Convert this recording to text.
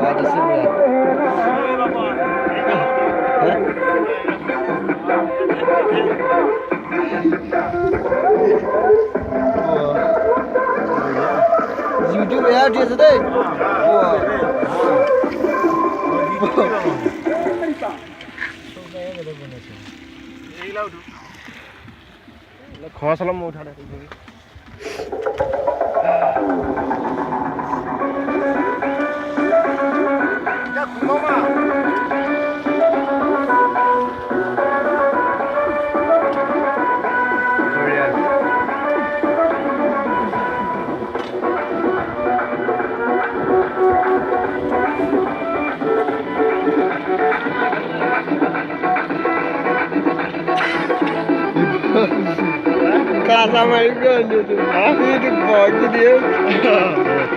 Ada sebelah. YouTube ya dia sedih. Wah. খোৱা চলম মই উঠা দে Casa mais grande. Ah, filho, pode, Deus.